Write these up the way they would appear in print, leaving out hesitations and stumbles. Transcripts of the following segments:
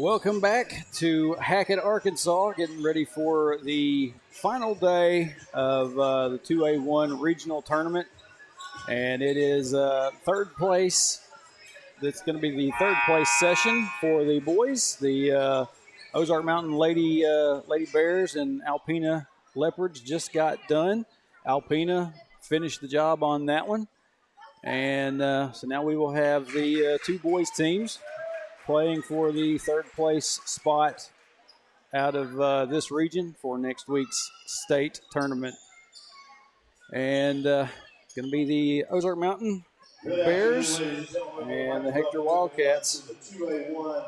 Welcome back to Hackett, Arkansas, getting ready for the final day of the 2A-1 regional tournament. And it is third place. That's going to be the third place session for the boys. The Ozark Mountain Lady Bears and Alpena Leopards just got done. Alpena finished the job on that one. And so now we will have the two boys teams playing for the third place spot out of this region for next week's state tournament. And it's going to be the Ozark Mountain Bears and the Hector Wildcats.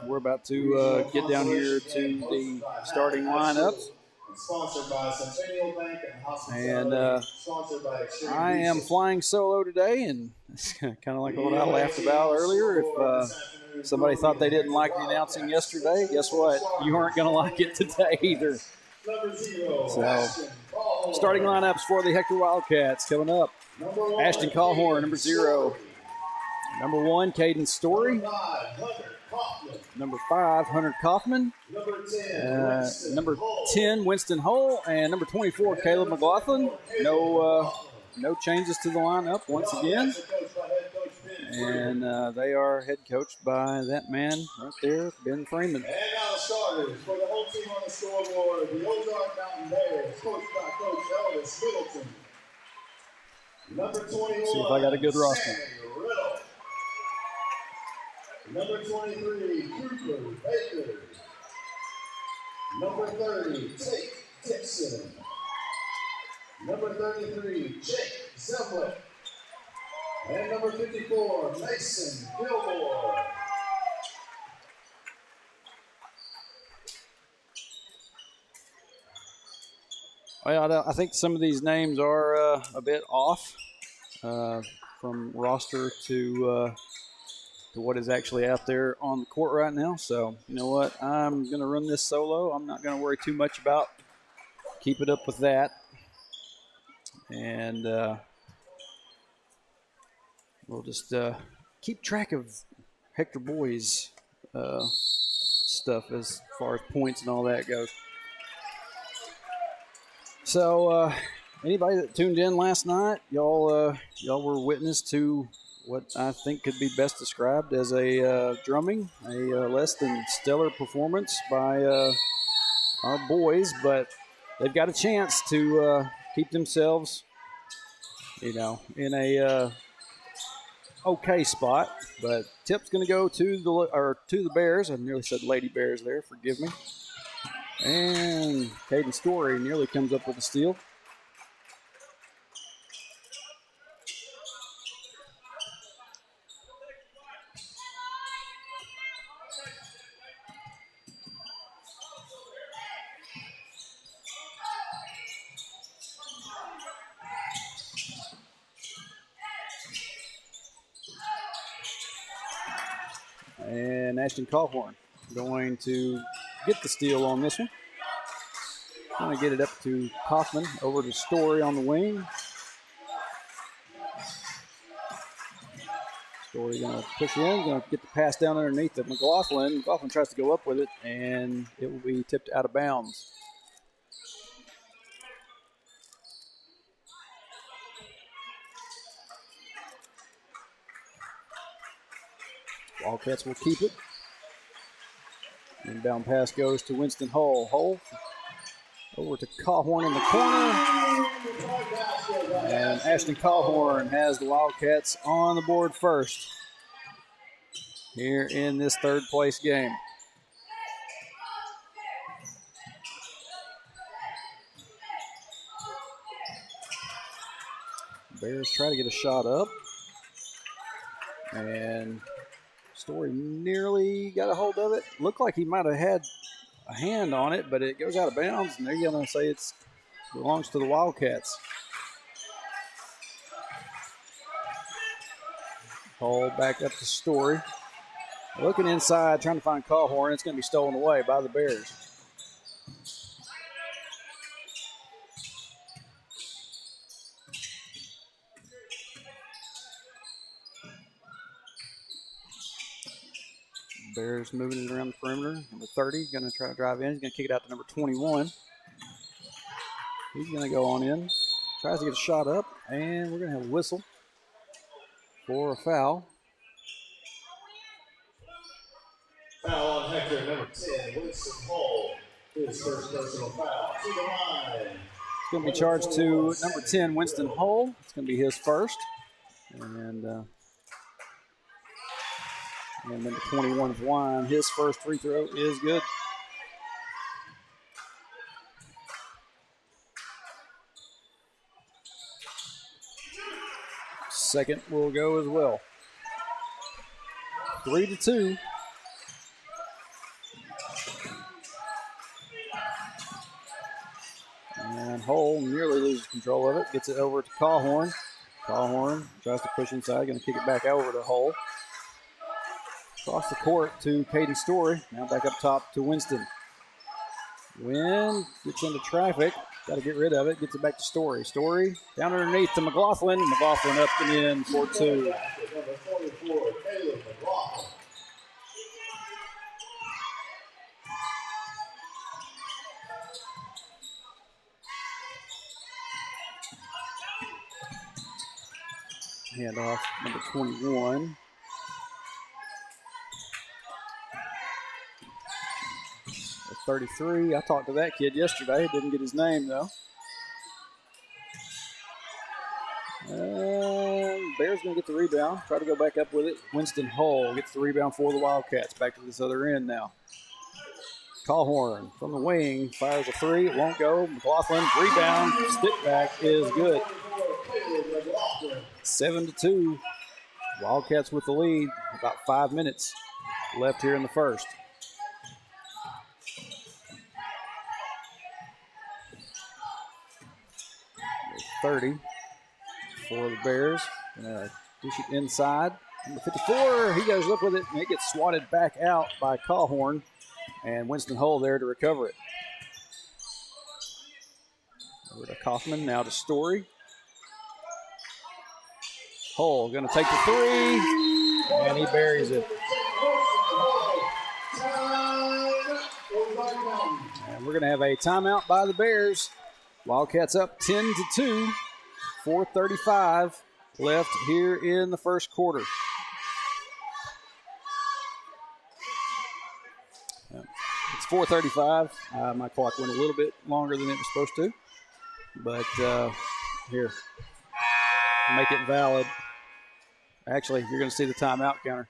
We're about to get down here to the starting lineups. Sponsored by Centennial Bank and I am flying solo today, and it's kind of like what I laughed about earlier. If somebody thought they didn't like the announcing yesterday, guess what? You aren't going to like it today either. So, starting lineups for the Hector Wildcats coming up. Ashton Callhorn, number 0. Number 1, Caden Story. Number 5, Hunter Kaufman. Number 10, Winston Hull. And number 24, Caleb McLaughlin. No changes to the lineup once again. And they are head coached by that man right there, Ben Freeman. And now the starters for the whole team on the scoreboard, the Ozark Mountain Bears, coached by Coach Elvis Middleton. Number 21, see if I got a good roster. Riddle. Number 23, Cooper Baker. Number 30, Tate Dixon. Number 33, Jake Zemlick. And number 54, Mason Gilmore. Well, I think some of these names are a bit off from roster to what is actually out there on the court right now. So, you know what? I'm going to run this solo. I'm not going to worry too much about keeping up with that. And we'll just keep track of Hector Boys' stuff as far as points and all that goes. So, anybody that tuned in last night, y'all were witness to what I think could be best described as a drumming, a less than stellar performance by our boys, but they've got a chance to keep themselves, in a okay spot. But tip's going to go to the Bears. I nearly said Lady Bears there. Forgive me. And Caden Story nearly comes up with a steal. And Ashton Callhorn going to get the steal on this one. Going to get it up to Kaufman, over to Story on the wing. Story going to push in, going to get the pass down underneath of McLaughlin. McLaughlin tries to go up with it, and it will be tipped out of bounds. Wildcats will keep it. Inbound pass goes to Winston Hull. Hull over to Callhorn in the corner. And Ashton Callhorn has the Wildcats on the board first here in this third place game. Bears try to get a shot up. And Story nearly got a hold of it. Looked like he might have had a hand on it, but it goes out of bounds, and they're going to say it belongs to the Wildcats. Ball back up to Story. Looking inside, trying to find Callhorn. It's going to be stolen away by the Bears. Bears moving it around the perimeter. Number 30 going to try to drive in. He's going to kick it out to number 21. He's going to go on in. Tries to get a shot up, and we're going to have a whistle for a foul. Foul on Hector, number 10, Winston Hall. His first personal foul. To the line. It's going to be charged to number 10, Winston Hull. It's going to be his first. And number 21, Wine, his first free throw is good. Second will go as well. 3-2. And Hull nearly loses control of it. Gets it over to Callhorn. Callhorn tries to push inside. Going to kick it back over to Hull. Across the court to Caden Story. Now back up top to Winston. Wynn gets into traffic. Got to get rid of it. Gets it back to Story. Story down underneath to McLaughlin. McLaughlin up and in for 2. Number 44, Caleb McLaughlin. Hand off number 21. At 33. I talked to that kid yesterday. Didn't get his name though. Bears going to get the rebound. Try to go back up with it. Winston Hull gets the rebound for the Wildcats. Back to this other end now. Callhorn from the wing fires a 3. It won't go. McLaughlin rebound. Stick back is good. 7-2. Wildcats with the lead. About 5 minutes left here in the first. Number 30 for the Bears. Dish it inside. Number 54, he goes up with it, and it gets swatted back out by Callhorn. And Winston Hull there to recover it. Over to Kaufman, now to Story. Hull going to take the 3, and he buries it. And we're going to have a timeout by the Bears. Wildcats up 10-2, 4:35 left here in the first quarter. It's 4:35. My clock went a little bit longer than it was supposed to, but here, make it valid. Actually, you're going to see the timeout counter.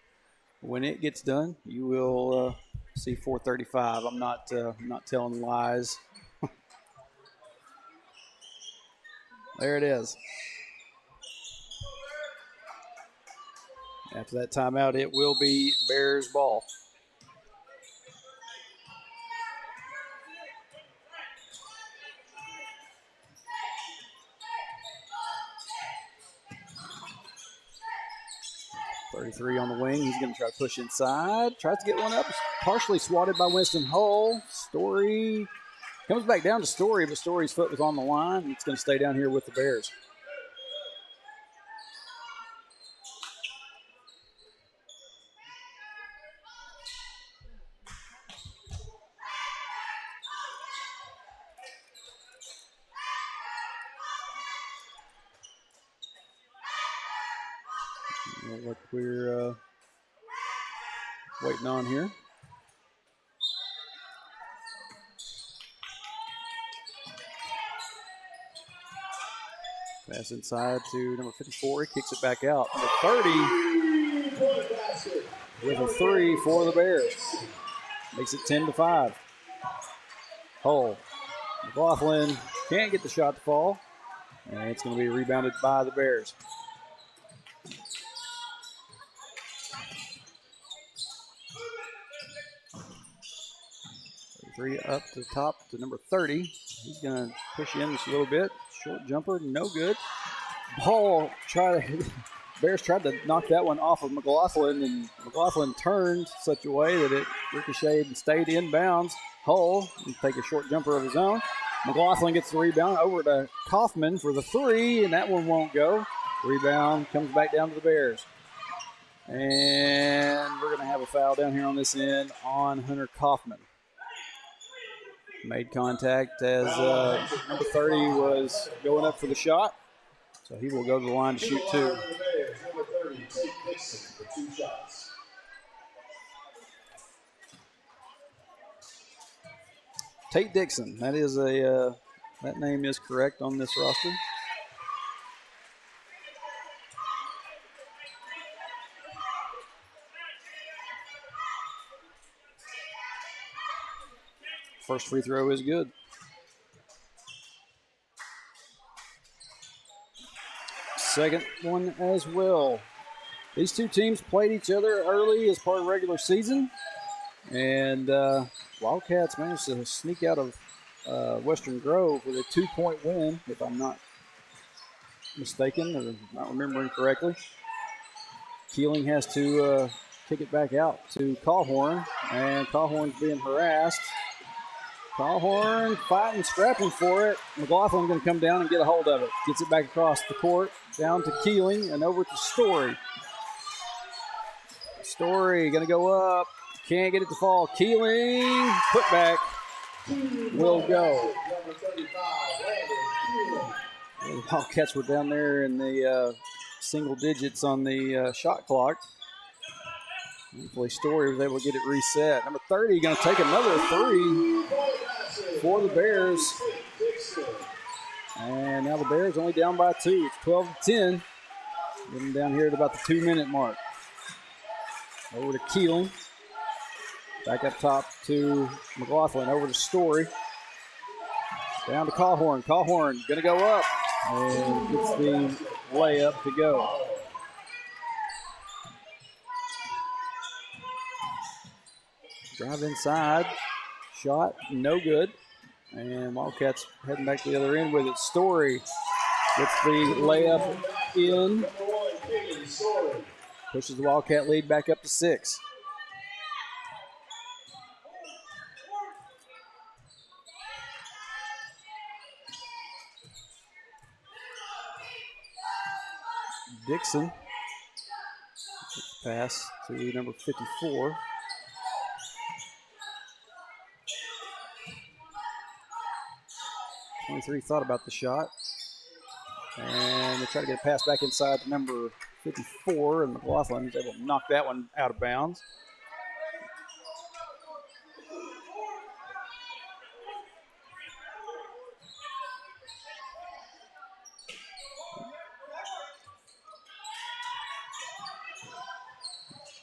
When it gets done, you will see 4:35. I'm not telling lies. There it is. After that timeout, it will be Bears ball. .33 on the wing. He's going to try to push inside. Tries to get one up. Partially swatted by Winston Hull. Story comes back down to Story, but Story's foot was on the line. It's going to stay down here with the Bears. What we're waiting on here. Pass inside to number 54. He kicks it back out. Number 30 with a 3 for the Bears. Makes it 10-5. Hull. McLaughlin can't get the shot to fall. And it's going to be rebounded by the Bears. 3 up to the top to number 30. He's going to push in just a little bit. Short jumper, no good. Bears tried to knock that one off of McLaughlin, and McLaughlin turned such a way that it ricocheted and stayed inbounds. Hull will take a short jumper of his own. McLaughlin gets the rebound over to Kaufman for the 3, and that one won't go. Rebound comes back down to the Bears. And we're going to have a foul down here on this end on Hunter Kaufman. Made contact as number 30 was going up for the shot. So he will go to the line to shoot two. Number 30, Tate Dixon for 2 shots. Tate Dixon, that is a that name is correct on this roster. First free throw is good. Second one as well. These two teams played each other early as part of regular season, and Wildcats managed to sneak out of Western Grove with a 2-point win, if I'm not mistaken or not remembering correctly. Keeling has to kick it back out to Cawhorn, and Cawhorn's being harassed. Cawhorn fighting, scrapping for it. McLaughlin going to come down and get a hold of it. Gets it back across the court, down to Keeling, and over to Story. Story going to go up. Can't get it to fall. Keeling, put back, will go. The Wildcats were down there in the single digits on the shot clock. Hopefully Story was able to get it reset. Number 30 going to take another three for the Bears. And now the Bears only down by 2. It's 12-10. Getting down here at about the 2-minute mark. Over to Keeling. Back up top to McLaughlin. Over to Story. Down to Cawhorn. Cawhorn going to go up. And gets the layup to go. Drive inside. Shot, no good. And Wildcats heading back to the other end with it. Story gets the layup in. Pushes the Wildcat lead back up to 6. Dixon. Pass to number 54. Thought about the shot. And they try to get a pass back inside to number 54, and McLaughlin is able to knock that one out of bounds.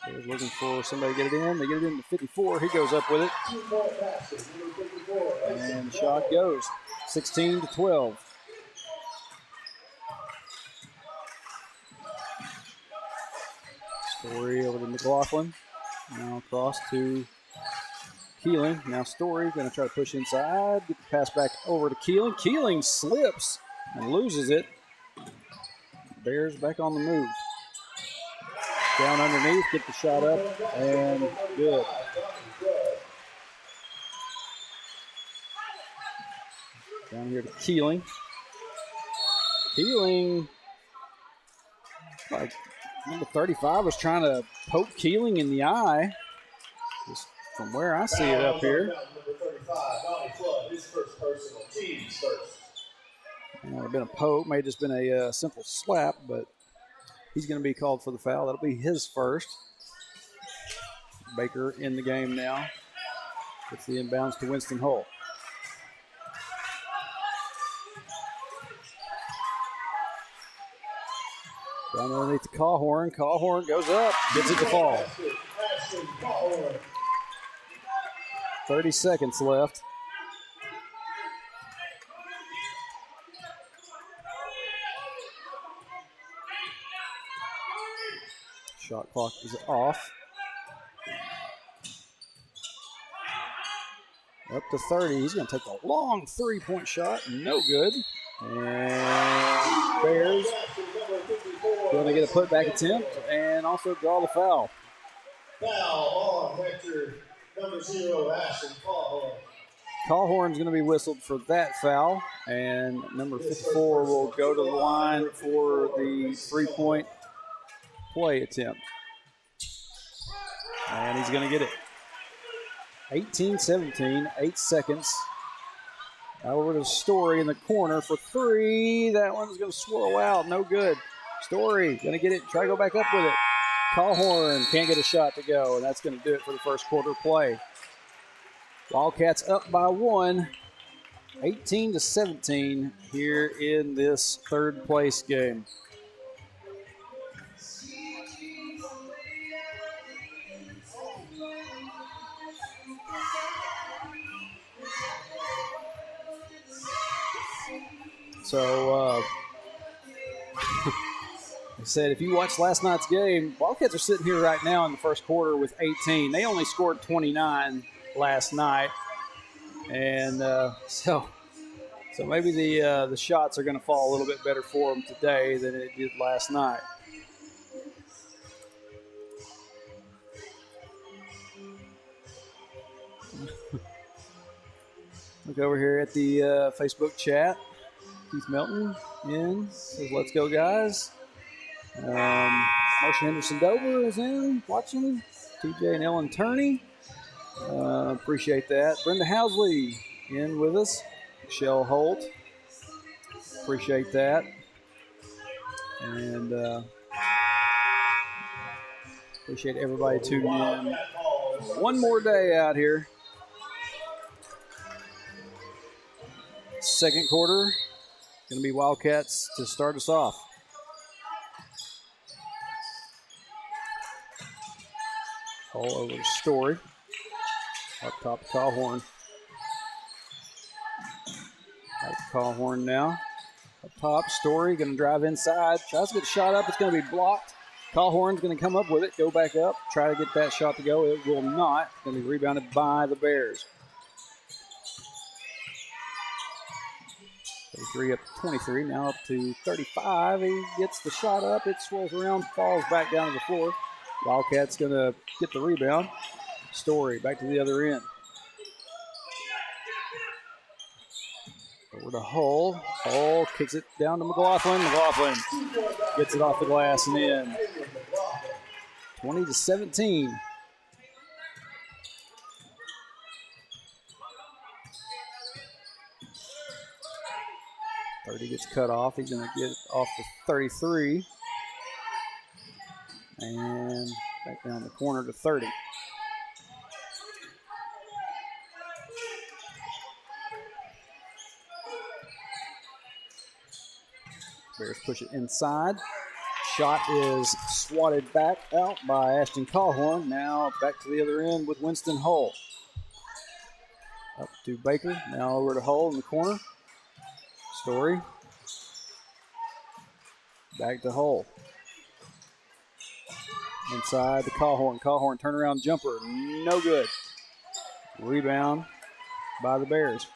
They're looking for somebody to get it in. They get it in to 54. He goes up with it. And the shot goes. 16-12. Story over to McLaughlin. Now across to Keeling. Now Story going to try to push inside. Get the pass back over to Keeling. Keeling slips and loses it. Bears back on the move. Down underneath, get the shot up, and good. Down here to Keeling. Keeling, like number 35 was trying to poke Keeling in the eye. Just from where I see it up here. Number 35, Donnie Flood, his first personal, team's first. It might have been a poke, may have just been a simple slap, but he's going to be called for the foul. That'll be his first. Baker in the game now. Gets the inbounds to Winston Holt. Down underneath the Cawhorn. Cawhorn goes up, gets it to fall. 30 seconds left. Shot clock is off. Up to 30. He's going to take a long three-point shot. No good. And Bears going to get a putback attempt and also draw the foul. Foul on Hector, number 0, Ashton Cawhorn. Cawhorn's going to be whistled for that foul, and number 54 will go to the line for the three-point play attempt. And he's going to get it. 18-17, 8 seconds. Over to Story in the corner for 3. That one's going to swirl out. No good. Story going to get it. Try to go back up with it. Callhorn can't get a shot to go, and that's going to do it for the first quarter play. Wildcats up by 1, 18-17 here in this third place game. So, I said, if you watched last night's game, Wildcats are sitting here right now in the first quarter with 18. They only scored 29 last night. And so maybe the shots are going to fall a little bit better for them today than it did last night. Look over here at the Facebook chat. Keith Melton in. Says, let's go, guys. Marcia Henderson Dover is in, watching. TJ and Ellen Turney. Appreciate that. Brenda Housley in with us. Michelle Holt. Appreciate that. And appreciate everybody tuning in. One more day out here. Second quarter. Going to be Wildcats to start us off. All over the Story. Up top, Callhorn. Back to Callhorn now. Up top, Story going to drive inside. Tries to get a shot up. It's going to be blocked. Callhorn's going to come up with it. Go back up. Try to get that shot to go. It will not. It's going to be rebounded by the Bears. 33 up to 23. Now up to 35. He gets the shot up. It swirls around. Falls back down to the floor. Wildcats going to get the rebound. Story back to the other end. Over to Hull. Hull kicks it down to McLaughlin. McLaughlin gets it off the glass and in. 20-17. He gets cut off. He's going to get it off to 33. And back down the corner to 30. Bears push it inside. Shot is swatted back out by Ashton Callhorn. Now back to the other end with Winston Hull. Up to Baker. Now over to Hull in the corner. Story. Back to Hull. Inside to Callhorn. Callhorn turnaround jumper. No good. Rebound by the Bears.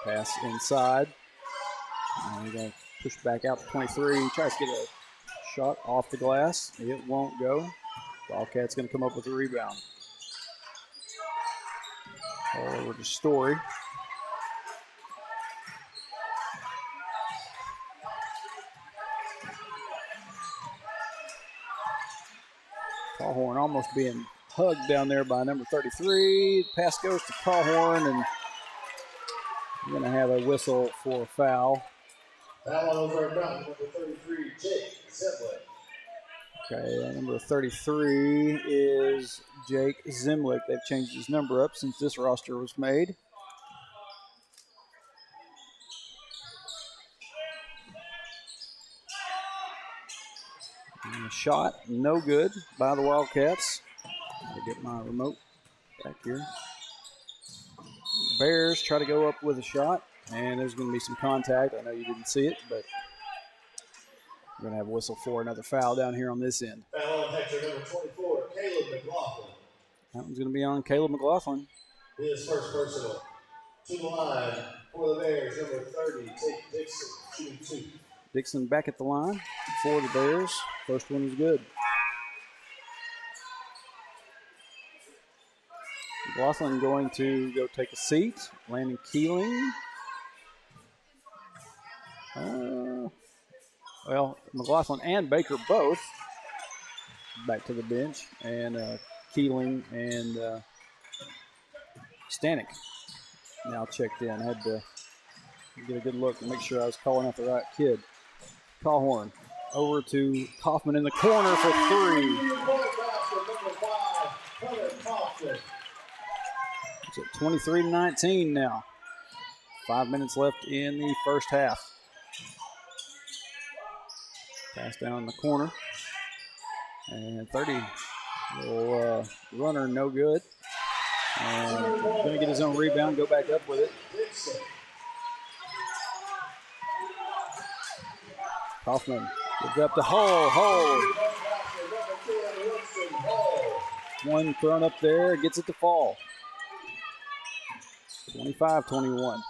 Pass inside. And we're going to push back out to 23. Tries to get a shot off the glass. It won't go. Wildcat's going to come up with a rebound. All over to Story. Callhorn almost being hugged down there by number 33. Pass goes to Callhorn, and we're going to have a whistle for a foul. Foul on Ozark Mountain, number 33, Jake Zimlick. Okay, number 33 is Jake Zimlick. They've changed his number up since this roster was made. And a shot, no good by the Wildcats. I'll get my remote back here. Bears try to go up with a shot, and there's going to be some contact. I know you didn't see it, but we're going to have a whistle for another foul down here on this end. Foul on Hector, number 24, Caleb McLaughlin. That one's going to be on Caleb McLaughlin. His first personal. To the line for the Bears, number 30, Tate Dixon, shooting 2. Dixon back at the line for the Bears. First one is good. McLaughlin going to go take a seat. Landon Keeling. Well, McLaughlin and Baker both back to the bench. And Keeling and Stanek now checked in. I had to get a good look to make sure I was calling out the right kid. Cawhorn over to Kaufman in the corner for 3. It's at 23-19 now. 5 minutes left in the first half. Pass down in the corner. And 30 little runner, no good. And going to get his own rebound, go back up with it. Kaufman gives up to Hull. One thrown up there, gets it to fall. 25-21.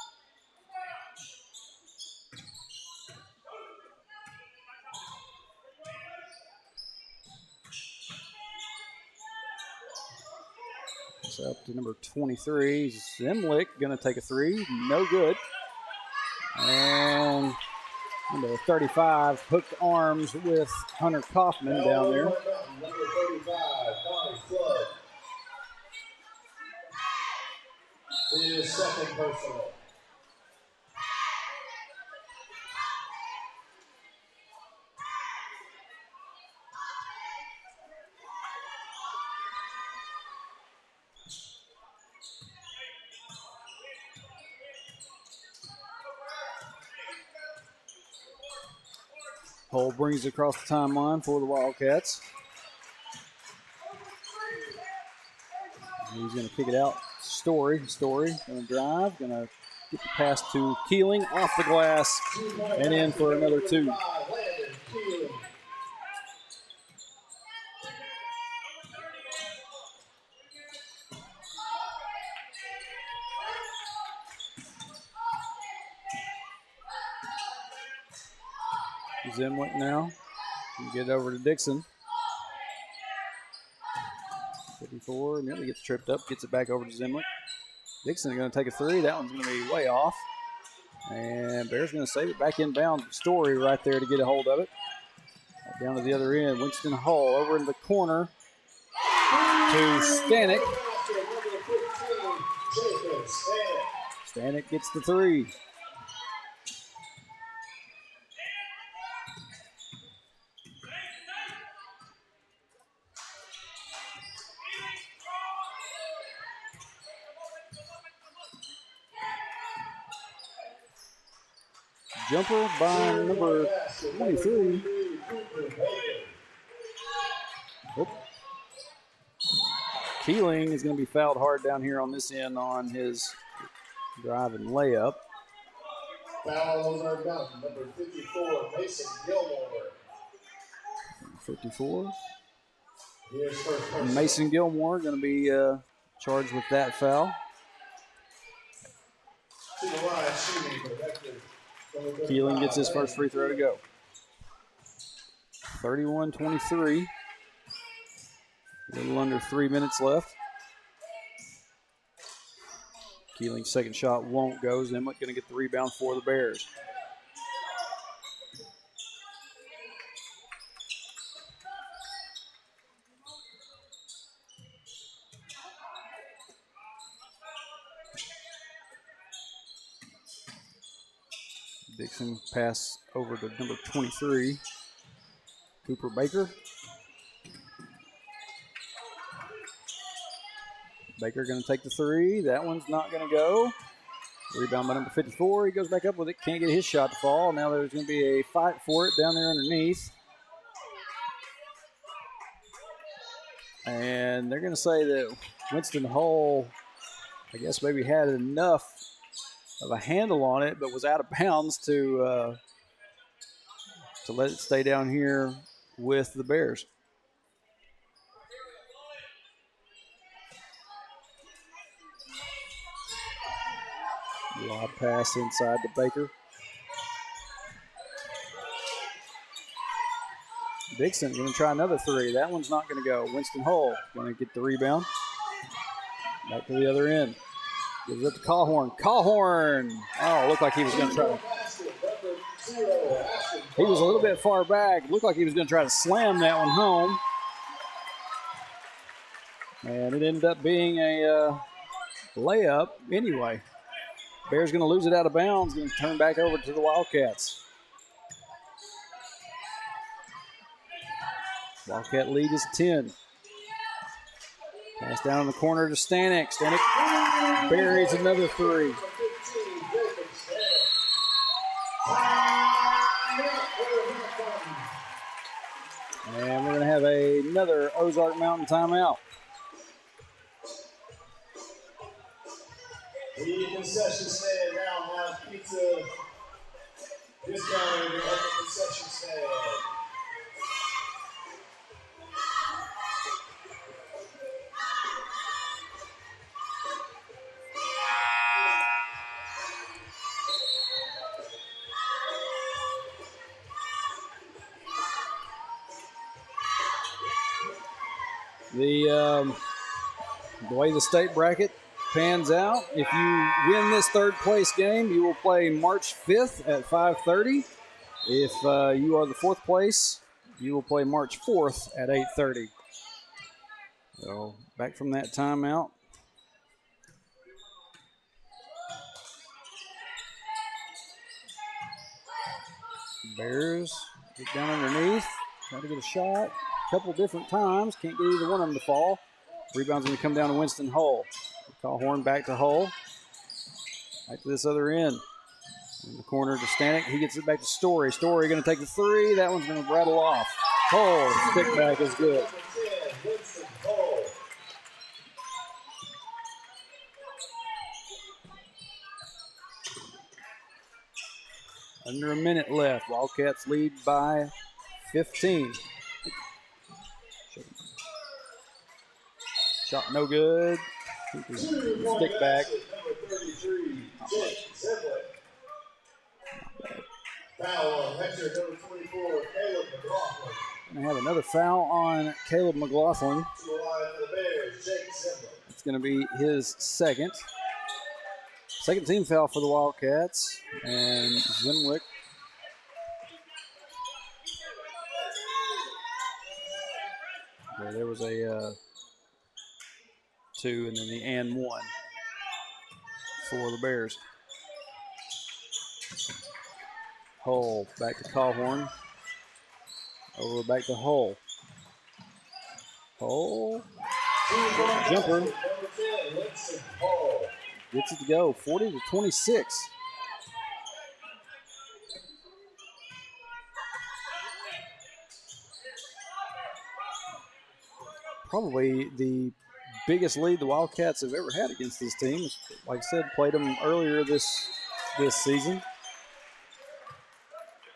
It's up to number 23. Zemlick going to take a 3. No good. And number 35 hooked arms with Hunter Kaufman down there. Number 35, Tommy Flood. His second personal. Hull brings it across the timeline for the Wildcats. He's going to kick it out. Story going to drive, going to get the pass to Keeling off the glass and in for another 2. Zemlick now. Get it over to Dixon. 54, nearly gets tripped up, gets it back over to Zemlick. Dixon is going to take a 3. That one's going to be way off. And Bear's going to save it back inbound. Story right there to get a hold of it. Down to the other end. Winston Hull over in the corner to Stanek. Stanek gets the 3. Jumper by number 23. Oop. Keeling is going to be fouled hard down here on this end on his drive and layup. Fouls are done. Number 54, Mason Gilmore. 54. Here's first person. Mason Gilmore going to be charged with that foul. To the line, shooting for Hector. Keeling gets his first free throw to go. 31-23. A little under 3 minutes left. Keeling's second shot won't go. Zemlick going to get the rebound for the Bears. Dixon pass over to number 23, Cooper Baker. Baker going to take the 3. That one's not going to go. Rebound by number 54. He goes back up with it. Can't get his shot to fall. Now there's going to be a fight for it down there underneath. And they're going to say that Winston Hull, I guess, maybe had enough of a handle on it, but was out of bounds to let it stay down here with the Bears. Lob pass inside to Baker. Dixon going to try another 3. That one's not going to go. Winston Hull going to get the rebound. Back to the other end. Gives it to Cawhorn. Cawhorn! Oh, looked like he was going to try to. He was a little bit far back. Looked like he was going to try to slam that one home. And it ended up being a layup anyway. Bears going to lose it out of bounds. Going to turn back over to the Wildcats. Wildcat lead is 10. Pass down in the corner to Stanek. Stanek buries another three. And we're going to have another Ozark Mountain timeout. The concession stand now has pizza discounted at the concession stand. The way the state bracket pans out, if you win this third place game, you will play March 5th at 5:30. If you are the fourth place, you will play March 4th at 8:30. So back from that timeout. Bears get down underneath, try to get a shot. A couple different times, can't get either one of them to fall. Rebound's going to come down to Winston Hull. Cawhorn back to Hull. Back to this other end. In the corner to Stanek. He gets it back to Story. Story going to take the three. That one's going to rattle off. Hull, stick back is good. Under a minute left. Wildcats lead by 15. Shot no good. Stick back. Foul on Hector, number 24, Caleb McLaughlin. Going to have another foul on Caleb McLaughlin. To the line for the Bears, Jake Zimba. It's going to be his second. Second team foul for the Wildcats. And Zimwick. There was a 2 and then the and 1 for the Bears. Hull back to Cawhorn. Over back to Hull. Hull. Jumper. Gets it to go. 40-26. Probably the biggest lead the Wildcats have ever had against this team. Like I said, played them earlier this season.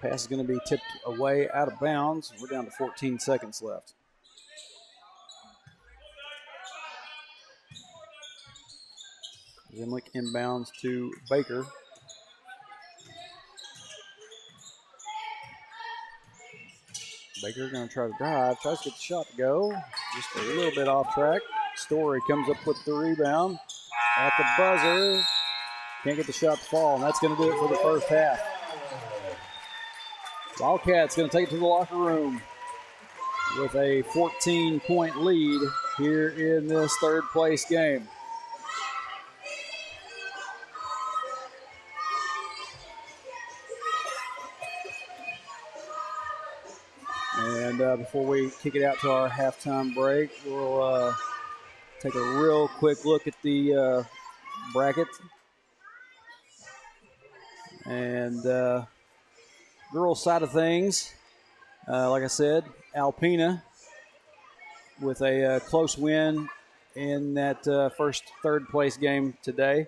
Pass is going to be tipped away out of bounds. We're down to 14 seconds left. Zimlick inbounds to Baker. Baker going to try to drive, tries to get the shot to go. Just a little bit off track. Story comes up with the rebound at the buzzer. Can't get the shot to fall, and that's going to do it for the first half. Wildcats going to take it to the locker room with a 14-point lead here in this third place game. And before we kick it out to our halftime break, we'll take a real quick look at the bracket. And girls' side of things, like I said, Alpena with a close win in that first third place game today.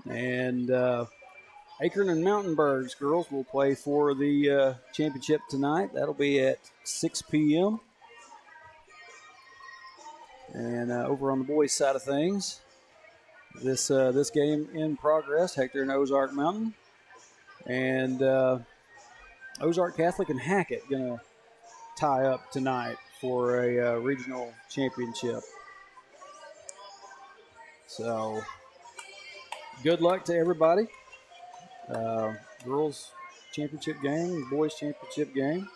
And Akron and Mountainburg's girls will play for the championship tonight. That'll be at 6 p.m. And over on the boys' side of things, this game in progress, Hector and Ozark Mountain. And Ozark Catholic and Hackett going to tie up tonight for a regional championship. So good luck to everybody. Girls championship game, boys championship game.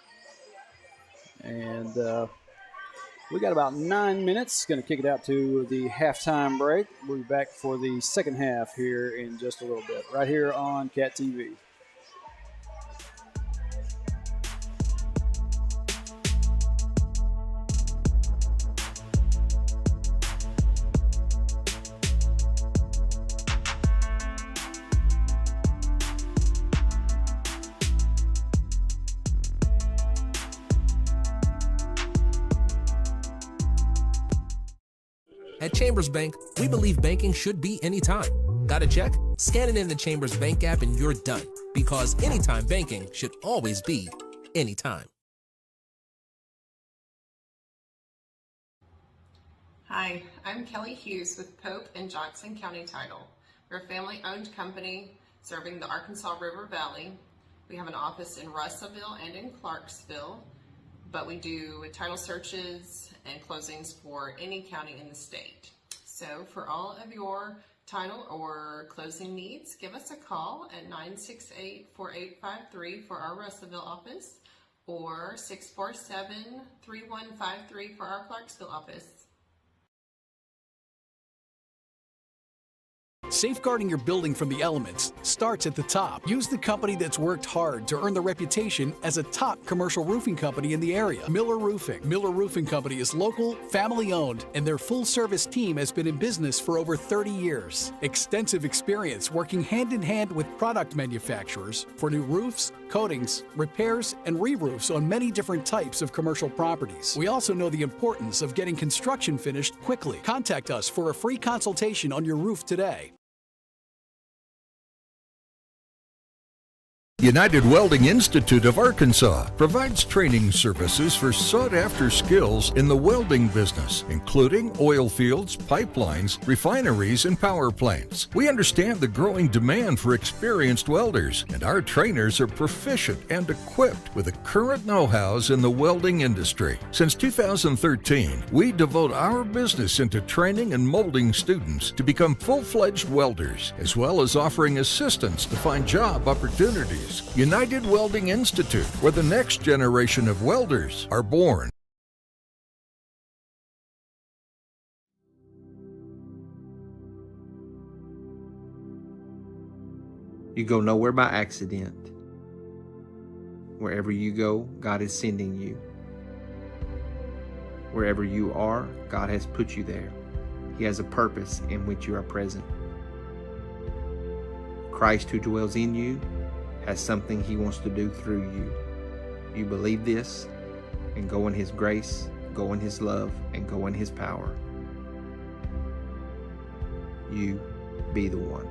And we got about 9 minutes. Going to kick it out to the halftime break. We'll be back for the second half here in just a little bit, right here on Cat TV. At Chambers Bank, we believe banking should be anytime. Got a check? Scan it in the Chambers Bank app and you're done. Because anytime banking should always be anytime. Hi, I'm Kelly Hughes with Pope and Johnson County Title. We're a family-owned company serving the Arkansas River Valley. We have an office in Russellville and in Clarksville, but we do title searches and closings for any county in the state. So for all of your title or closing needs, give us a call at 968-4853 for our Russellville office or 647-3153 for our Clarksville office. Safeguarding your building from the elements starts at the top. Use the company that's worked hard to earn the reputation as a top commercial roofing company in the area, Miller Roofing. Miller Roofing Company is local, family-owned, and their full-service team has been in business for over 30 years. Extensive experience working hand-in-hand with product manufacturers for new roofs, coatings, repairs, and re-roofs on many different types of commercial properties. We also know the importance of getting construction finished quickly. Contact us for a free consultation on your roof today. United Welding Institute of Arkansas provides training services for sought-after skills in the welding business, including oil fields, pipelines, refineries, and power plants. We understand the growing demand for experienced welders, and our trainers are proficient and equipped with the current know-hows in the welding industry. Since 2013, we devote our business into training and molding students to become full-fledged welders, as well as offering assistance to find job opportunities. United Welding Institute, where the next generation of welders are born. You go nowhere by accident. Wherever you go, God is sending you. Wherever you are, God has put you there. He has a purpose in which you are present. Christ who dwells in you has something He wants to do through you. You believe this, and go in His grace, go in His love, and go in His power. You be the one.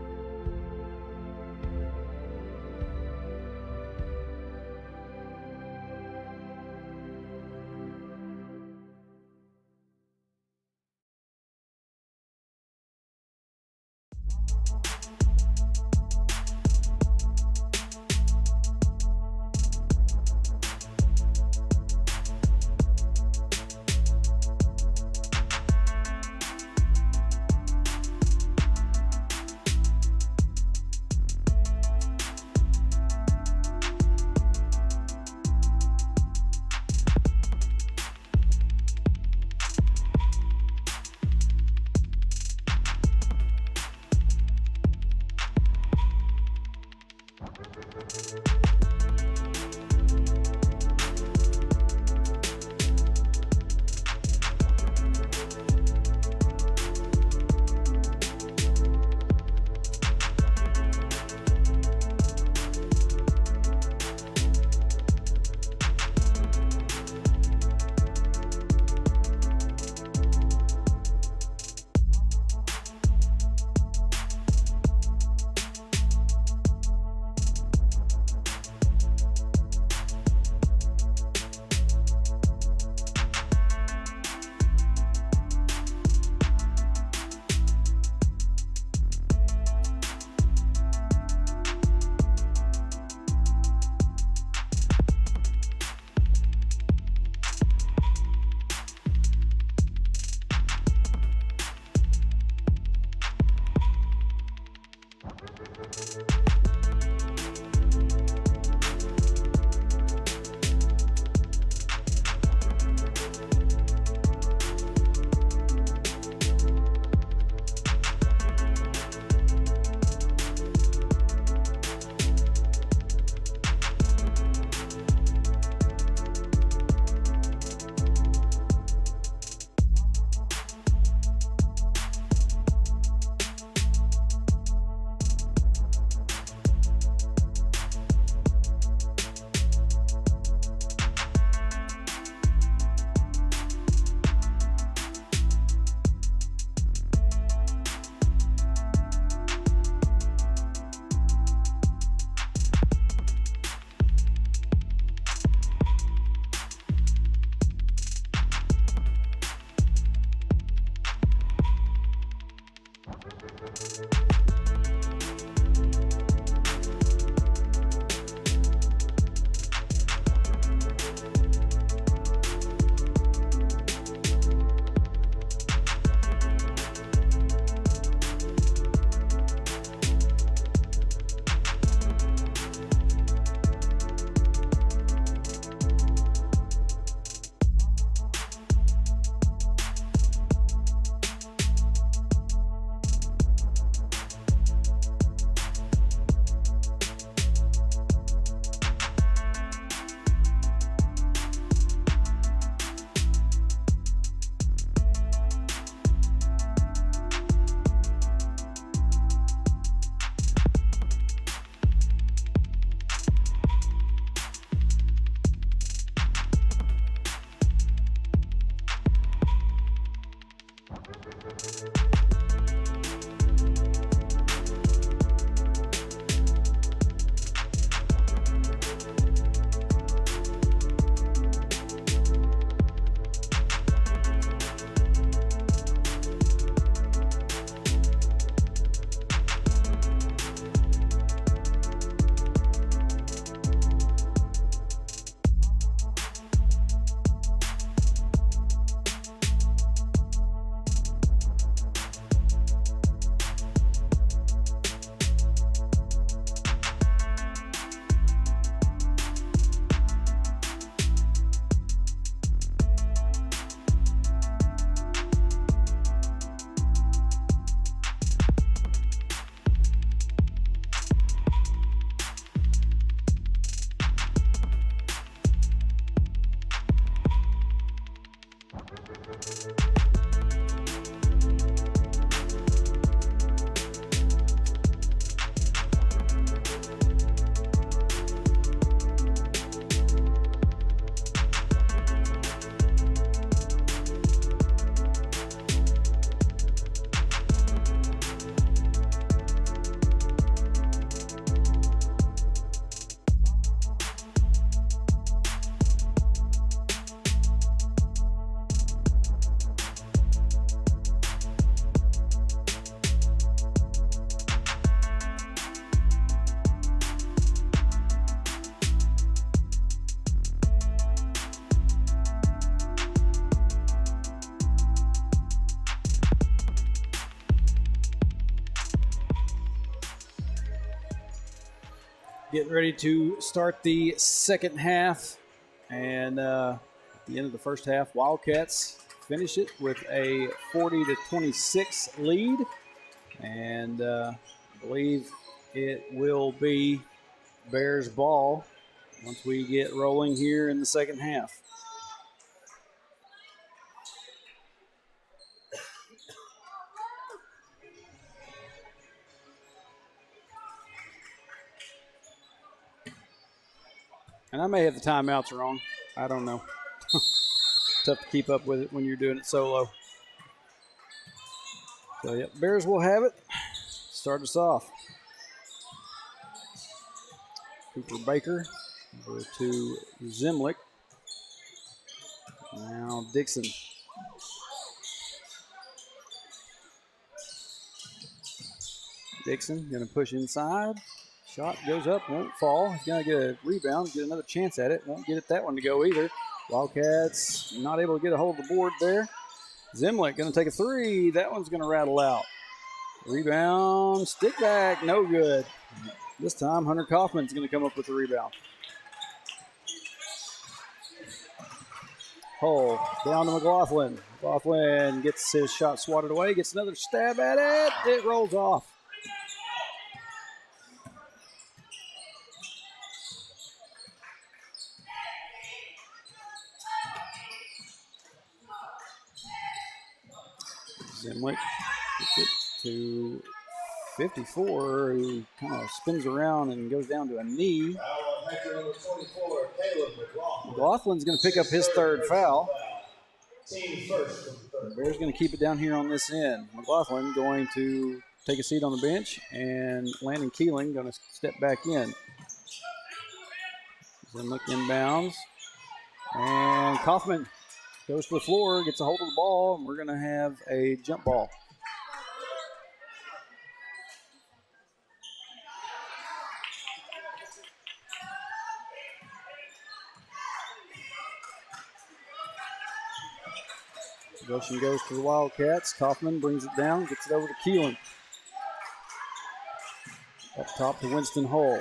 Getting ready to start the second half. And at the end of the first half, Wildcats finish it with a 40-26 lead. And I believe it will be Bears ball once we get rolling here in the second half. And I may have the timeouts wrong. I don't know. Tough to keep up with it when you're doing it solo. So, yep, Bears will have it. Start us off. Cooper Baker over to Zimlick. Now Dixon. Dixon going to push inside. Shot goes up, won't fall. He's going to get a rebound, get another chance at it. Won't get it that one to go either. Wildcats not able to get a hold of the board there. Zimlick going to take a three. That one's going to rattle out. Rebound, stick back, no good. This time, Hunter Kaufman's going to come up with the rebound. Hull down to McLaughlin. McLaughlin gets his shot swatted away, gets another stab at it. It rolls off. Zemlick gets it to 54, who kind of spins around and goes down to a knee. McLaughlin's going to pick up his third foul. The Bears going to keep it down here on this end. McLaughlin going to take a seat on the bench, and Landon Keeling going to step back in. Zemlick inbounds, and Kaufman goes to the floor, gets a hold of the ball, and we're going to have a jump ball. Possession goes to the Wildcats. Kaufman brings it down, gets it over to Keelan. Up top to Winston Hull.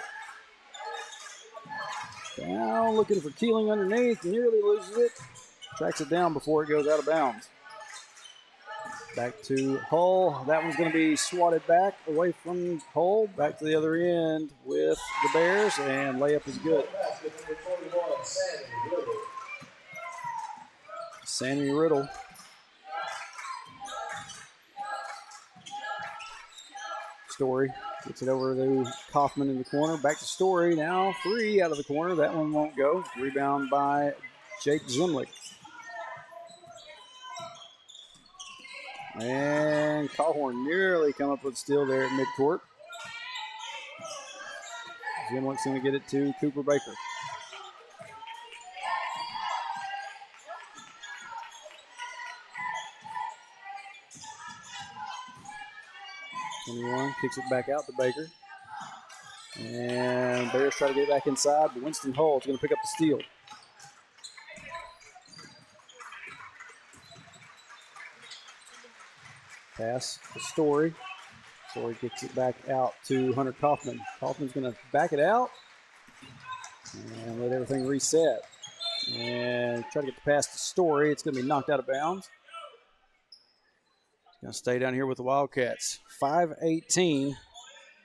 Down, looking for Keeling underneath, nearly loses it. Tracks it down before it goes out of bounds. Back to Hull. That one's going to be swatted back away from Hull. Back to the other end with the Bears, and layup is good. Sammy Riddle. Story gets it over to Kaufman in the corner. Back to Story. Now 3 out of the corner. That one won't go. Rebound by Jake Zemlick. And Callhorn nearly come up with a steal there at midcourt. Zemlick's going to get it to Cooper Baker. Kicks it back out to Baker. And Bears try to get it back inside, but Winston Hull is going to pick up the steal. Pass to Story. Story gets it back out to Hunter Kaufman. Kaufman's going to back it out and let everything reset. And try to get the pass to Story. It's going to be knocked out of bounds. Going to stay down here with the Wildcats. 5:18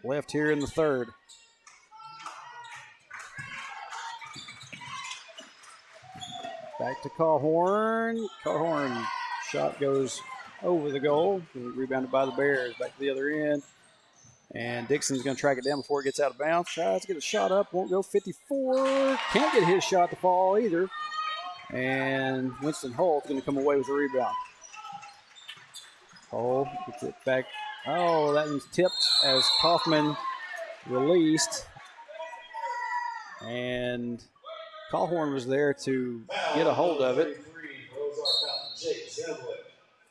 left here in the third. Back to Callhorn. Callhorn shot goes over the goal. Rebounded by the Bears. Back to the other end. And Dixon's going to track it down before it gets out of bounds. Tries to get a shot up. Won't go. 54. Can't get his shot to fall either. And Winston Hull is going to come away with a rebound. Hull gets it back. Oh, that one's tipped as Kaufman released. And Callhorn was there to get a hold of it.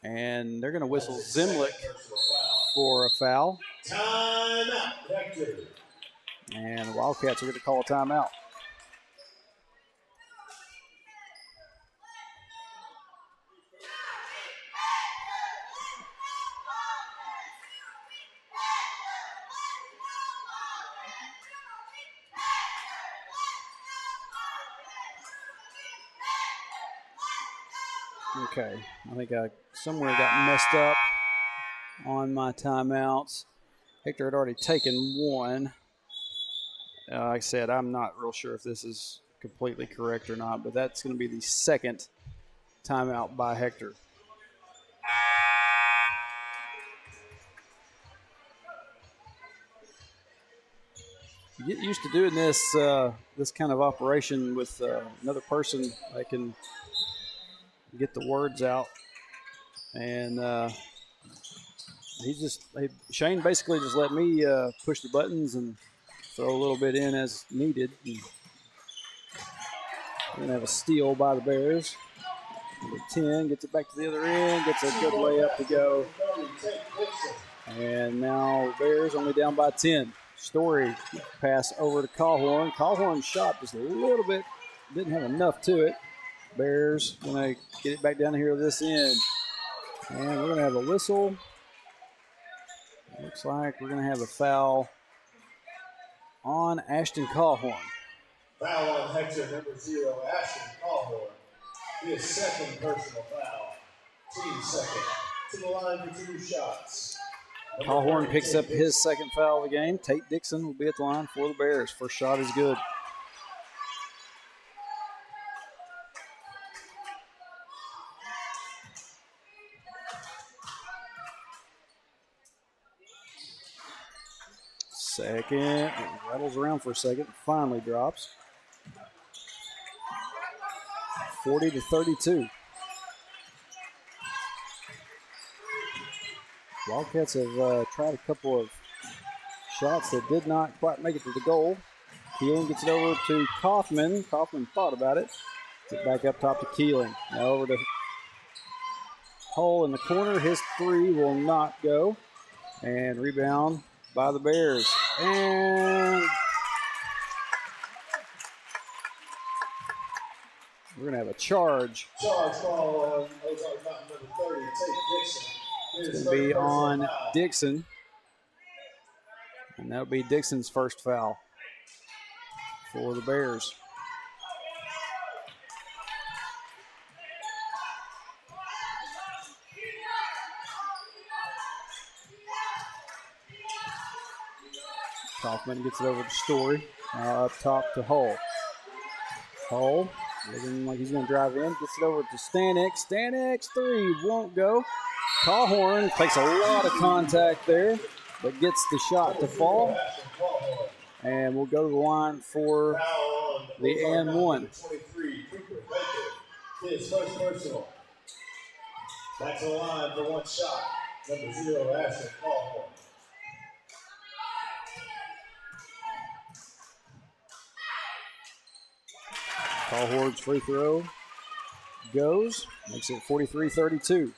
And they're going to whistle Zemlick for a foul. Timeout, Hector. And the Wildcats are going to call a timeout. Okay, I think I somewhere got messed up on my timeouts. Hector had already taken one. Like I said, I'm not real sure if this is completely correct or not, but that's going to be the second timeout by Hector. You get used to doing this this kind of operation with another person that can get the words out, and Shane basically just let me push the buttons and throw a little bit in as needed. And we're gonna have a steal by the Bears. Number 10 gets it back to the other end, gets a good layup to go, and now Bears only down by 10. Story pass over to Callhorn. Callhorn's shot just a little bit, didn't have enough to it. Bears going to get it back down here to this end. And we're going to have a whistle. Looks like we're going to have a foul on Ashton Callhorn. Foul on Hector, number 0, Ashton Callhorn. His second personal foul. Team second. To the line for 2 shots. Callhorn picks up his second foul of the game. Tate Dixon will be at the line for the Bears. First shot is good. Second, rattles around for a second, finally drops. 40-32. Wildcats have tried a couple of shots that did not quite make it to the goal. Keeling gets it over to Kaufman. Kaufman thought about it. Gets it back up top to Keeling. Now over to Hull in the corner. His 3 will not go. And rebound by the Bears. And we're going to have a charge. Charge ball on Ozark Mountain number 30, Tate Dixon. It's going to be on Dixon. And that'll be Dixon's first foul for the Bears. Kaufman gets it over to Story. Up top to Hull. Hull, looking like he's going to drive in. Gets it over to Stanek. Stanek's 3 won't go. Callhorn takes a lot of contact there, but gets the shot to fall. And we'll go to the line for the and 1. 23, Cooper Baker. His first personal. Back to the line for 1 shot. Number 0, Ashton Callhorn. Callhorn's free throw goes. Makes it 43-32.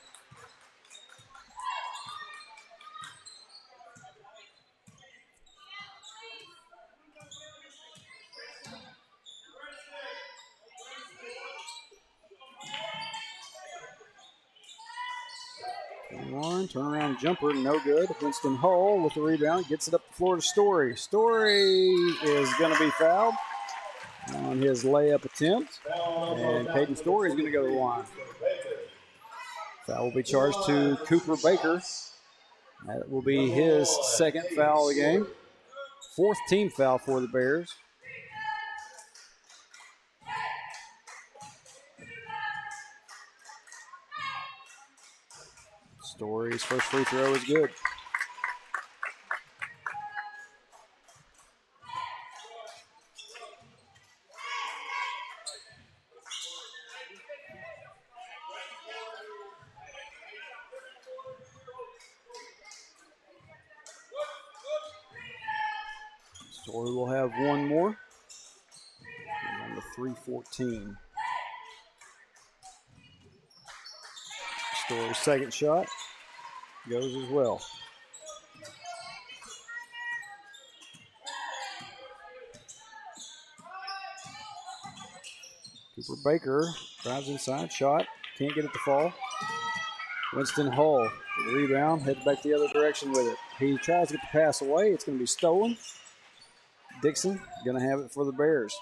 Turnaround jumper, no good. Winston Hull with the rebound, gets it up the floor to Story. Story is going to be fouled on his layup attempt, and Caden Story is going to go to the line. Foul will be charged to Cooper Baker. That will be his second foul of the game. 4th team foul for the Bears. Story's first free throw is good. Story will have one more. Number 314. Story's second shot goes as well. Cooper Baker drives inside, shot, can't get it to fall. Winston Hull for the rebound, heads back the other direction with it. He tries to get the pass away, it's going to be stolen. Dixon going to have it for the Bears.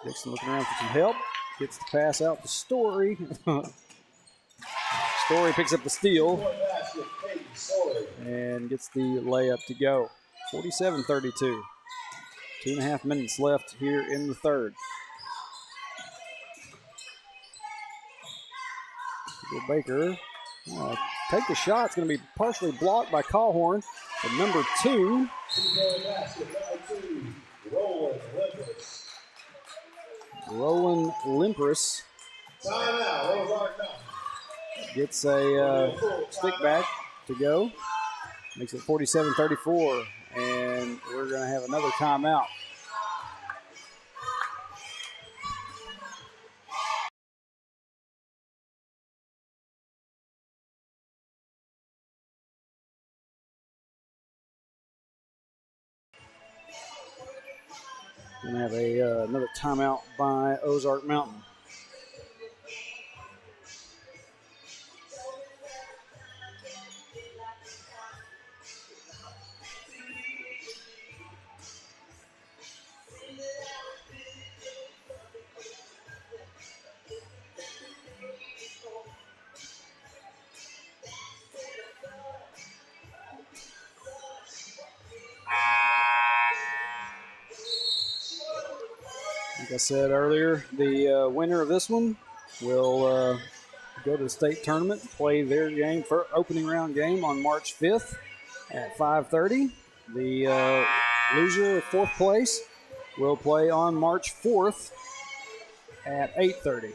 Dixon looking around for some help. Gets the pass out to Story. Story picks up the steal and gets the layup to go. 47-32. 2.5 minutes left here in the third. Baker take the shot. It's going to be partially blocked by Callhorn. But number 2. Roland Limpris gets a stick back to go. Makes it 47-34. And we're going to have another timeout. Going to have another timeout by Ozark Mountain. Like I said earlier, the winner of this one will go to the state tournament, play their game for opening round game on March 5th at 5:30. The loser of fourth place will play on March 4th at 8:30.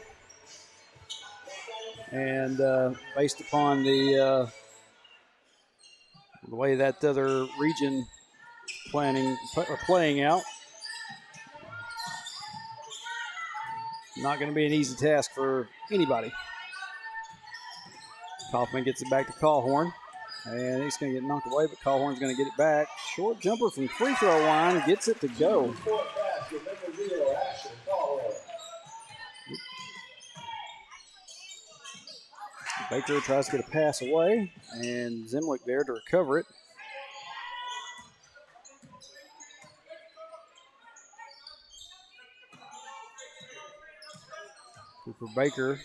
And based upon the way that other region playing out, not going to be an easy task for anybody. Kaufman gets it back to Callhorn, and he's going to get knocked away, but Callhorn's going to get it back. Short jumper from free throw line, gets it to go. Baker tries to get a pass away, and Zemlich there to recover it. Cooper Baker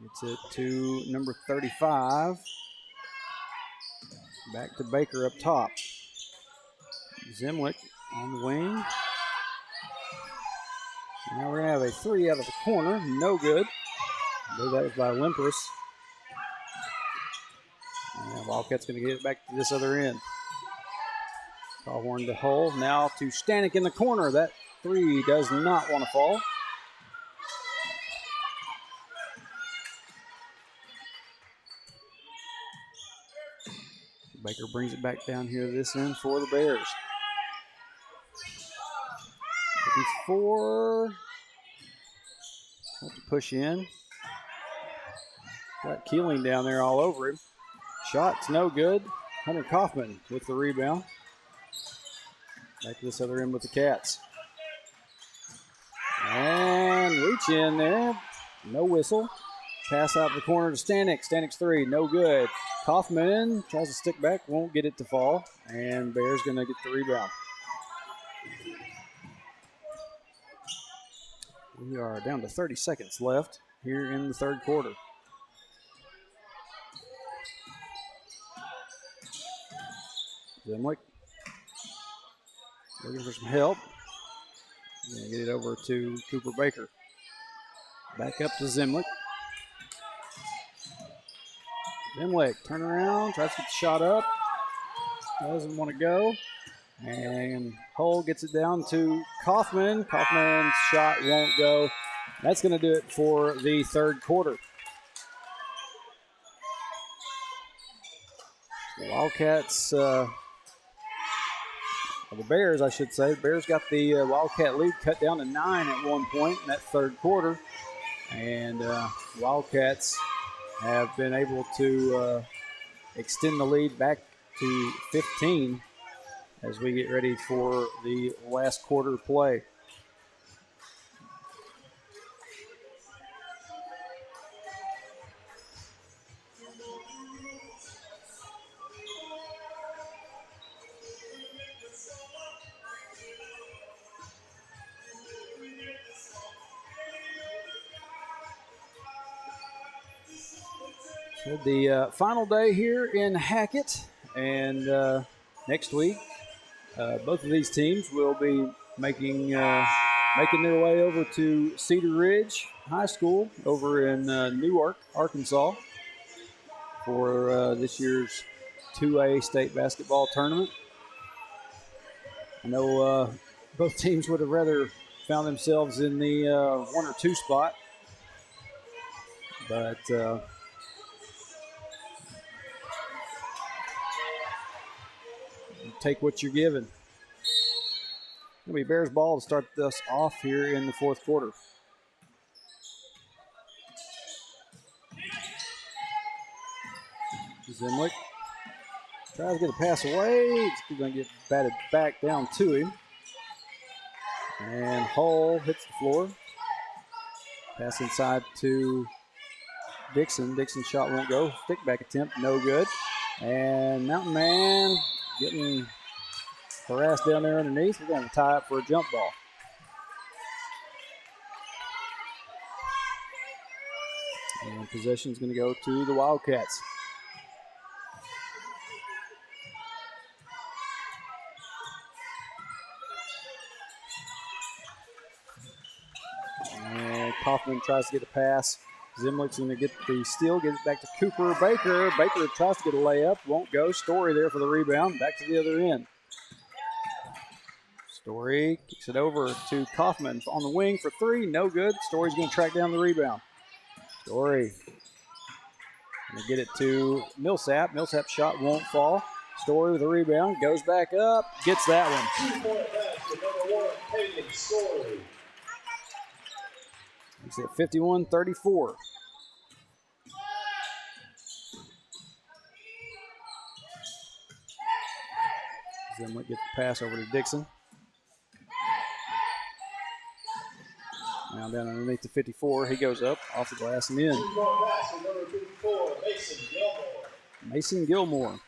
gets it to number 35. Back to Baker up top. Zemlich on the wing. Now we're going to have a three out of the corner. No good. I believe that was by Limpress. And Wildcats going to get it back to this other end. Callhorn to Hull. Now to Stanek in the corner. That three does not want to fall. Baker brings it back down here to this end for the Bears. 54. Have to push in. Got Keeling down there all over him. Shot's no good. Hunter Kaufman with the rebound. Back to this other end with the Cats. And reach in there. No whistle. Pass out the corner to Stanek. Stanek's three, no good. Kaufman tries to stick back, won't get it to fall, and Bears going to get the rebound. We are down to 30 seconds left here in the third quarter. Zemlich looking for some help. Going to get it over to Cooper Baker. Back up to Zemlich. Zemlich, turn around, tries to get the shot up. Doesn't want to go. And Hull gets it down to Kaufman. Kaufman's shot won't go. That's going to do it for the third quarter. The Wildcats, the Bears, I should say. The Bears got the Wildcat lead cut down to 9 at one point in that third quarter. And Wildcats have been able to extend the lead back to 15 as we get ready for the last quarter play. So the final day here in Hackett, and next week, both of these teams will be making their way over to Cedar Ridge High School over in Newark, Arkansas, for this year's 2A state basketball tournament. I know both teams would have rather found themselves in the 1 or 2 spot, but take what you're given. It'll be Bears ball to start this off here in the fourth quarter. Zemlich tries to get a pass away. He's going to get batted back down to him. And Hull hits the floor. Pass inside to Dixon. Dixon's shot won't go. Stick back attempt, no good. And Mountain Man getting harassed down there underneath. We're going to tie up for a jump ball. And possession's going to go to the Wildcats. And Kaufman tries to get a pass. Zimlich's going to get the steal, get it back to Cooper Baker. Baker tries to get a layup, won't go. Story there for the rebound, back to the other end. Story kicks it over to Kaufman on the wing for three, no good. Story's going to track down the rebound. Story going to get it to Millsap. Millsap's shot won't fall. Story with a rebound, goes back up, gets that one. 2-point basket, number 1, Peyton Story. He's at 51-34. Zimlich gets the pass over to Dixon. Now down underneath the 54. He goes up, off the glass and in. 2-point basket, number 54, Mason Gilmore. Mason Gilmore.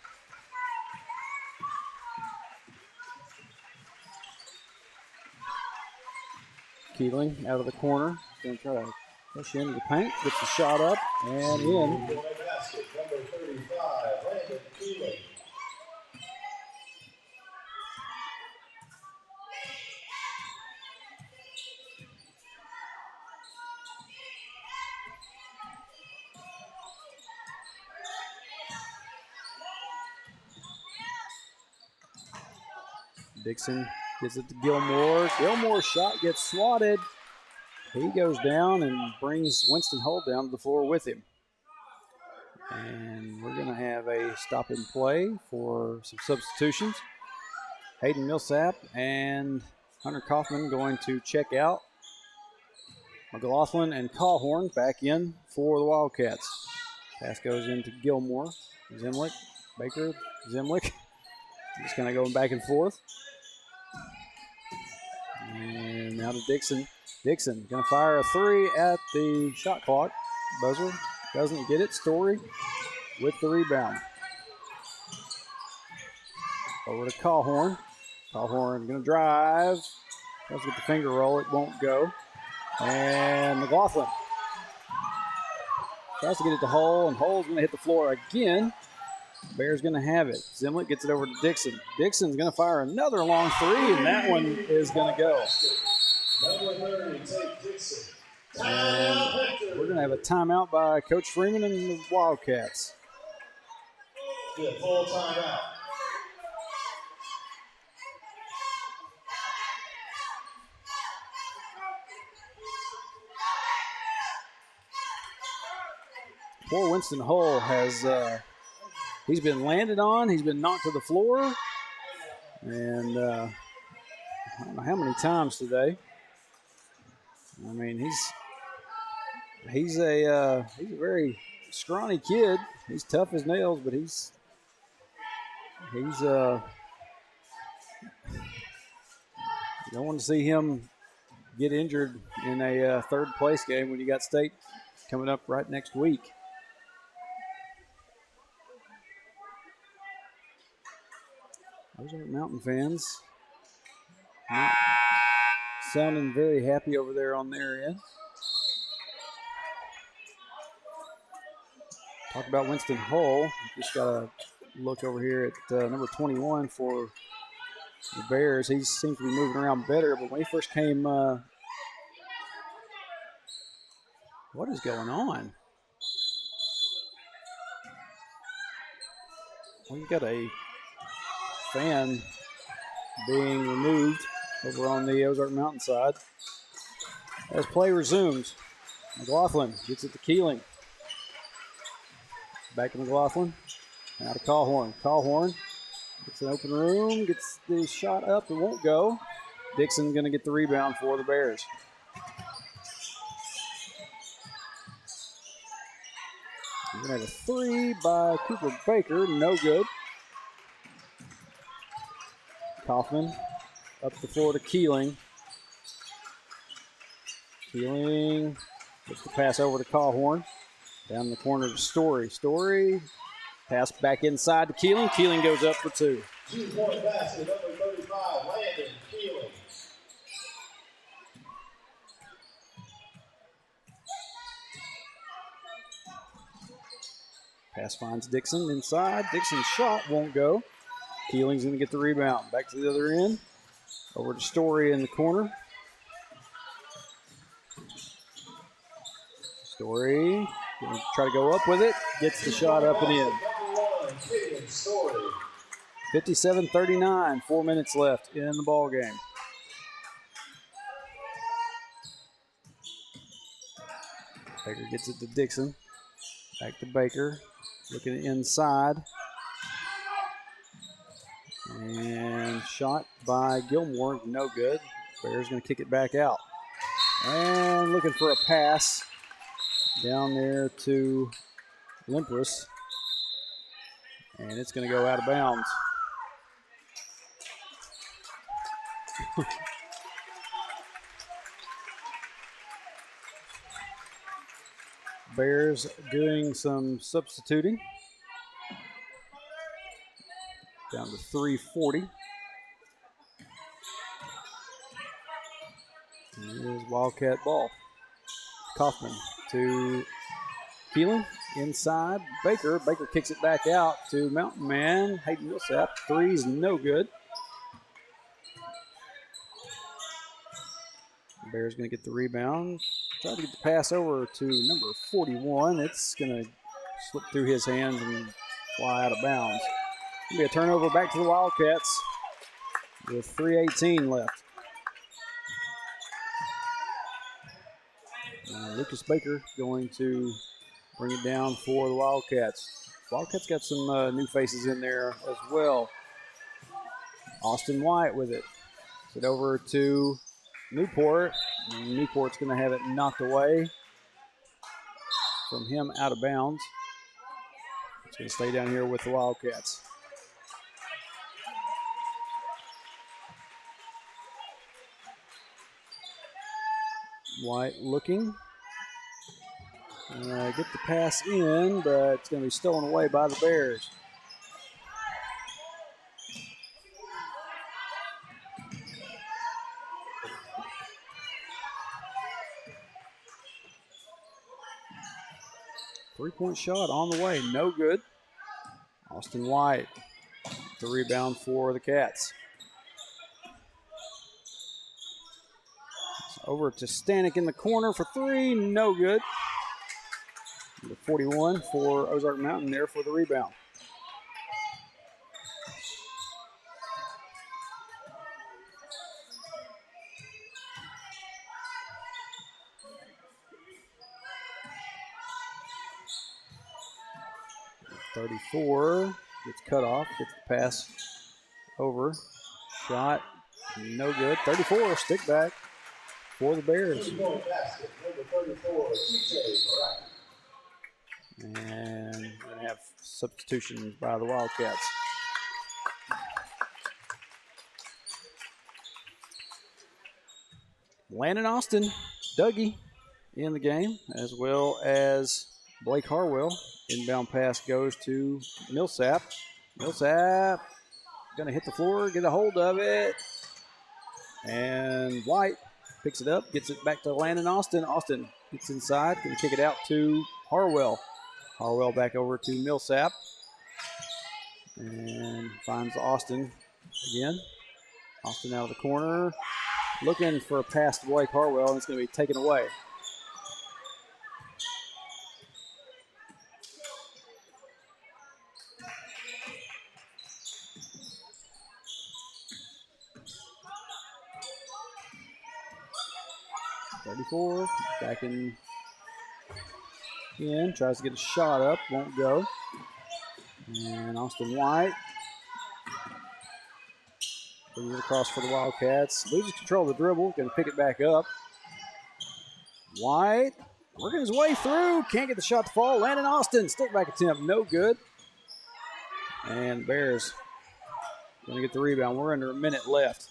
Keeling out of the corner. Going to try to push into the paint. Gets the shot up and in. 2-point basket, number 35, Landon Keeling. Dixon gives it to Gilmore. Gilmore's shot gets swatted. He goes down and brings Winston Hull down to the floor with him. And we're going to have a stop and play for some substitutions. Hayden Millsap and Hunter Kaufman going to check out. McLaughlin and Callhorn back in for the Wildcats. Pass goes into Gilmore. Zimlich, Baker, Zimlich. Just kind of going back and forth. And now to Dixon. Dixon going to fire a three at the shot clock. Buzzer doesn't get it. Story with the rebound. Over to Callhorn. Callhorn going to drive. Tries to get the finger roll. It won't go. And McLaughlin tries to get it to Hull, and Hull's going to hit the floor again. Bears going to have it. Zimlich gets it over to Dixon. Dixon's going to fire another long three, and that one is going to go. Number 30, Tate Dixon. And we're going to have a timeout by Coach Freeman and the Wildcats. Good, full timeout. Poor Winston Hull has he's been landed on, he's been knocked to the floor, and I don't know how many times today. I mean, he's a very scrawny kid. He's tough as nails, but he's you don't want to see him get injured in a third place game when you got state coming up right next week. Ozark Mountain fans not sounding very happy over there on their end. Talk about Winston Hull. Just got to look over here at number 21 for the Bears. He seems to be moving around better, but when he first came, what is going on? Well, you got a fan being removed over on the Ozark Mountain side. As play resumes, McLaughlin gets it to Keeling. Back to McLaughlin. Now to Callhorn. Callhorn gets an open room, gets the shot up, it won't go. Dixon going to get the rebound for the Bears. We're going to have a three by Cooper Baker, no good. Kaufman up the floor to Keeling. Keeling gets the pass over to Cawhorn. Down in the corner to Story. Story, pass back inside to Keeling. Keeling goes up for 2. 2-point basket, number 35, Landon Keeling. Pass finds Dixon inside. Dixon's shot won't go. Keeling's going to get the rebound. Back to the other end. Over to Story in the corner. Story going to try to go up with it. Gets the shot up and in. Number 1, Keeling Story. 57-39. 4 minutes left in the ball game. Baker gets it to Dixon. Back to Baker. Looking inside. And shot by Gilmore. No good. Bears going to kick it back out. And looking for a pass down there to Limpress. And it's going to go out of bounds. Bears doing some substituting. Down to 3:40. Here's Wildcat ball. Kaufman to Keeling. Inside. Baker. Baker kicks it back out to Mountain Man. Hayden Millsap. Three's no good. Bears going to get the rebound. Try to get the pass over to number 41. It's going to slip through his hands and fly out of bounds. It'll be a turnover back to the Wildcats with 3:18 left. Lucas Baker going to bring it down for the Wildcats. Wildcats got some new faces in there as well. Austin White with it. Get over to Newport. Newport's going to have it knocked away from him out of bounds. It's going to stay down here with the Wildcats. White looking. Get the pass in, but it's going to be stolen away by the Bears. Three-point shot on the way, no good. Austin White, the rebound for the Cats. It's over to Stanek in the corner for 3, no good. The 41 for Ozark Mountain there for the rebound. .34 gets cut off, gets the pass over. Shot, no good. 34, stick back for the Bears. 3-point basket, number 34, TJ Barrett. And we're going to have substitutions by the Wildcats. Landon Austin, Dougie in the game, as well as Blake Harwell. Inbound pass goes to Millsap. Millsap going to hit the floor, get a hold of it. And White picks it up, gets it back to Landon Austin. Austin gets inside, going to kick it out to Harwell. Harwell back over to Millsap. And finds Austin again. Austin out of the corner. Looking for a pass to Blake Harwell, and it's going to be taken away. .34, back in. Tries to get a shot up, won't go. And Austin White brings it across for the Wildcats. Loses control of the dribble, going to pick it back up. White working his way through, can't get the shot to fall. Landon Austin, stick back attempt, no good. And Bears going to get the rebound. We're under a minute left.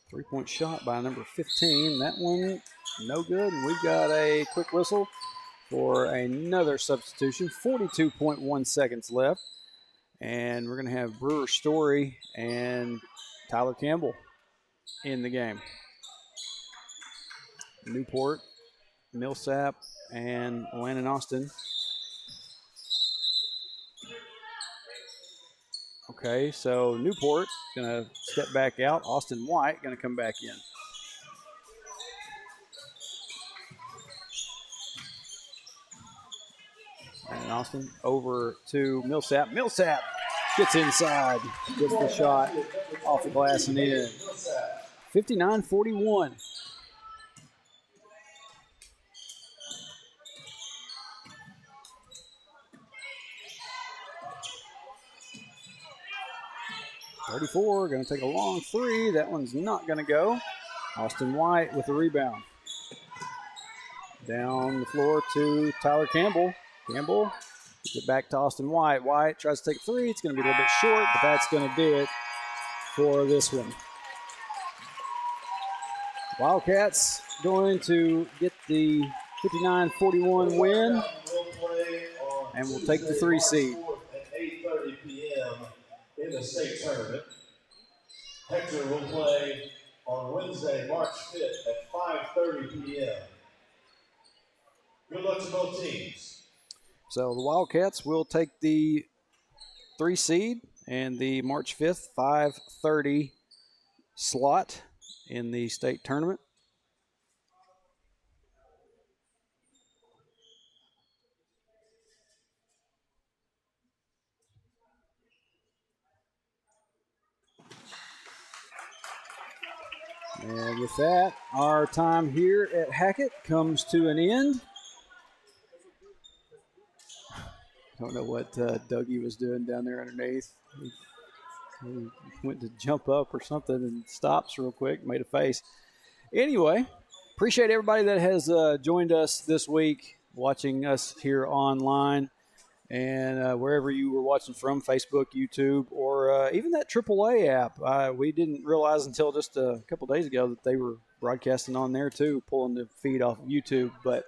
Three-point shot by number 15. That one, no good. And we've got a quick whistle for another substitution. 42.1 seconds left. And we're going to have Brewer Story and Tyler Campbell in the game. Newport, Millsap, and Landon Austin. Okay, so Newport going to step back out. Austin White going to come back in. And Austin over to Millsap. Millsap gets inside, gets the shot off the glass and in. 59-41. .34, going to take a long three. That one's not going to go. Austin White with the rebound. Down the floor to Tyler Campbell. Campbell gets it back to Austin White. White tries to take a three. It's going to be a little bit short, but that's going to do it for this one. Wildcats going to get the 59-41 win, and we'll take the 3 seed. At 8:30 p.m. in the state tournament. Hector will play on Wednesday, March 5th at 5:30 p.m. Good luck to both teams. So the Wildcats will take the 3 seed and the March 5th, 5:30 slot in the state tournament. And with that, our time here at Hackett comes to an end. Don't know what Dougie was doing down there underneath. He went to jump up or something and stops real quick, made a face. Anyway, appreciate everybody that has joined us this week, watching us here online and wherever you were watching from, Facebook, YouTube, or even that AAA app. We didn't realize until just a couple days ago that they were broadcasting on there too, pulling the feed off of YouTube. But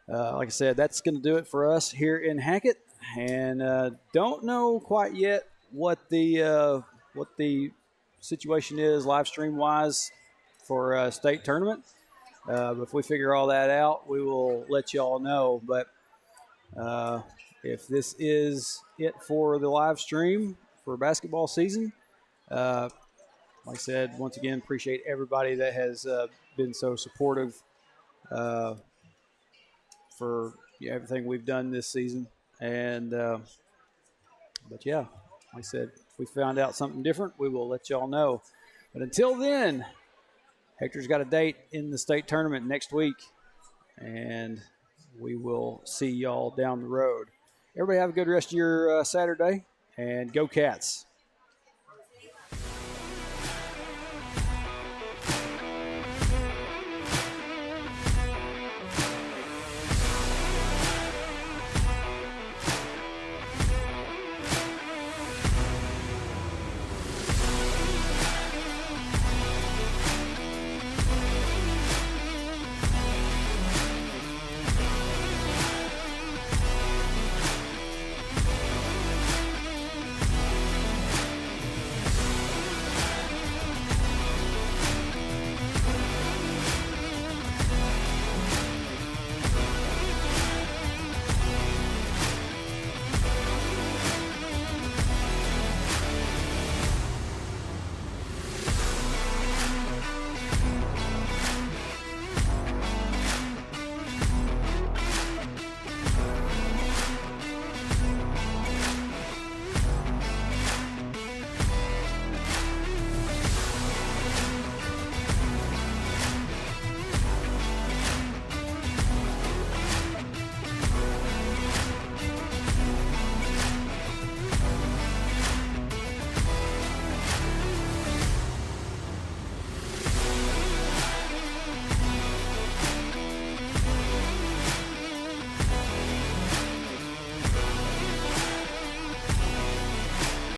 like I said, that's going to do it for us here in Hackett. And don't know quite yet what the situation is live stream wise for state tournament. But if we figure all that out, we will let you all know. But if this is it for the live stream for basketball season, like I said, once again, appreciate everybody that has been so supportive for everything we've done this season. And but yeah, like I said, if we found out something different, we will let y'all know. But until then, Hector's got a date in the state tournament next week, and we will see y'all down the road. Everybody have a good rest of your Saturday, and go Cats.